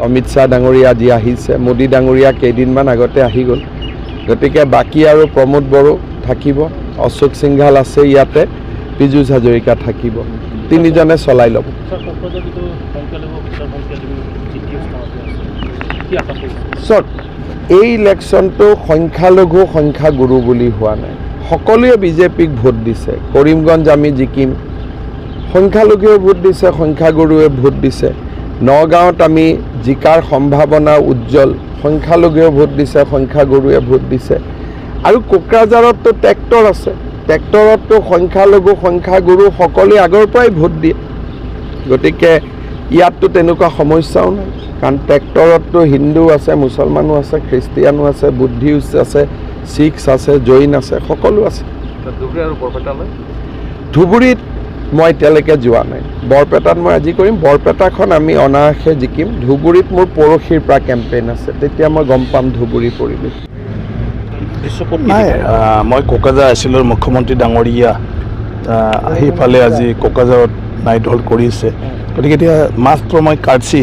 অমিত শ্বাহ ডাঙৰীয়া আজি আহিছে, মোদী ডাঙৰীয়া কেইদিনমান আগতে আহি গ'ল। গতিকে বাকী আৰু প্ৰমোদ বড়ো থাকিব, অশোক সিংঘাল আছে ইয়াতে, পীযুষ হাজৰিকা থাকিব, তিনিজনে চলাই ল'ব। এই ইলেকশ্যনটো সংখ্যালঘু সংখ্যাগুৰু বুলি হোৱা নাই, সকলোৱে বিজেপিক ভোট দিছে। কৰিমগঞ্জ আমি জিকিম, সংখ্যালঘুৱে ভোট দিছে, সংখ্যাগুৰুৱে ভোট দিছে। নগাঁৱত আমি জিকাৰ সম্ভাৱনা উজ্জ্বল, সংখ্যালঘুৱে ভোট দিছে, সংখ্যাগুৰুৱে ভোট দিছে। আৰু কোকৰাঝাৰততো ট্ৰেক্টৰ আছে, ট্ৰেক্টৰততো সংখ্যালঘু সংখ্যাগুৰু সকলোৱে আগৰ পৰাই ভোট দিয়ে। গতিকে ইয়াততো তেনেকুৱা সমস্যাও নাই, কাৰণ ট্ৰেক্টৰততো হিন্দু আছে, মুছলমানো আছে, খ্ৰীষ্টিয়ানো আছে, বুদ্ধিষ্ট আছে, শিখ আছে, জৈন আছে, সকলো আছে। ধুবুৰীত মই এতিয়ালৈকে যোৱা নাই, বৰপেটাত মই আজি কৰিম। বৰপেটাখন আমি অনায়াসে জিকিম। ধুবুৰীত মোৰ পৰহিৰ পৰা কেম্পেইন আছে, তেতিয়া মই গম পাম ধুবুৰী পৰিৱেশ। নাই, মই কোকৰাঝাৰ আছিলোঁ, মুখ্যমন্ত্ৰী ডাঙৰীয়া আহি ফালে আজি কোকৰাঝাৰত নাইট হল্ড কৰিছে। গতিকে এতিয়া মাত্ৰ মই কাৰ্চি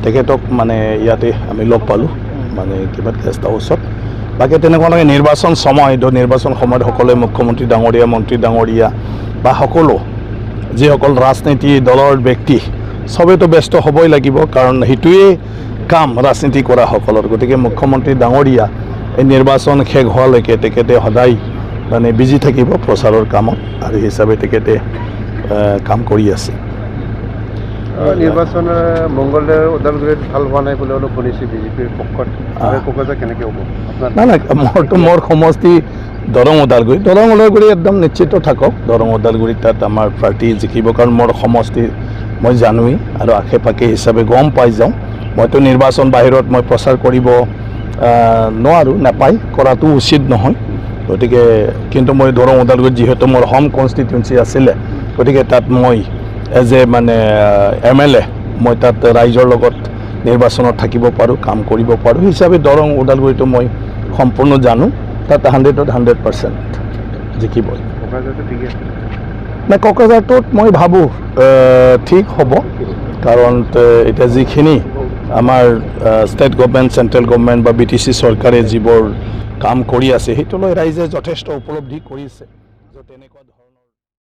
তেখেতক মানে ইয়াতে আমি লগ পালোঁ, মানে কিবা গেষ্ট হাউচত। বাকী তেনেকুৱা নিৰ্বাচন সময়, নিৰ্বাচন সময়ত সকলোৱে মুখ্যমন্ত্ৰী ডাঙৰীয়া, মন্ত্ৰী ডাঙৰীয়া বা সকলো যিসকল ৰাজনীতি দলৰ ব্যক্তি চবেইতো ব্যস্ত হ'বই লাগিব, কাৰণ সেইটোৱেই কাম ৰাজনীতি কৰা সকলৰ। গতিকে মুখ্যমন্ত্ৰী ডাঙৰীয়া এই নিৰ্বাচন শেষ হোৱালৈকে তেখেতে সদায় মানে বিজি থাকিব প্ৰচাৰৰ কামত, আৰু হিচাপে তেখেতে কাম কৰি আছে। নিৰ্বাচন মংগলদৈ ওদালগুৰিত ভাল হোৱা নাই বুলি অলপ শুনিছোঁ বিজেপিৰ পক্ষত, কোকৰাঝাৰ কেনেকৈ হ'ব? নাই নাই, মোৰ সমষ্টি দৰং ওদালগুৰি একদম নিশ্চিত থাকক। দৰং ওদালগুৰিত তাত আমাৰ পাৰ্টি জিকিব, কাৰণ মোৰ সমষ্টি মই জানোৱেই আৰু আশে পাশে হিচাপে গম পাই যাওঁ। মইতো নিৰ্বাচন বাহিৰত মই প্ৰচাৰ কৰিব নোৱাৰোঁ, নাপায়, কৰাটো উচিত নহয়। গতিকে কিন্তু মই দৰং ওদালগুৰিত যিহেতু মোৰ হোম কনষ্টিটুৱেঞ্চি আছিলে, গতিকে তাত মই এজ এ মানে MLA মই তাত ৰাইজৰ লগত নিৰ্বাচনত থাকিব পাৰোঁ, কাম কৰিব পাৰোঁ হিচাপে দৰং ওদালগুৰিটো মই সম্পূৰ্ণ জানো। তাত 100% জিকিবই। নাই, কোকৰাঝাৰটোত মই ভাবোঁ ঠিক হ'ব, কাৰণ এতিয়া যিখিনি আমাৰ ষ্টেট গভৰ্ণমেণ্ট, চেণ্ট্ৰেল গভৰ্ণমেণ্ট বা BTC চৰকাৰে যিবোৰ কাম কৰি আছে, সেইটো লৈ ৰাইজে যথেষ্ট উপলব্ধি কৰিছে। তেনেকুৱা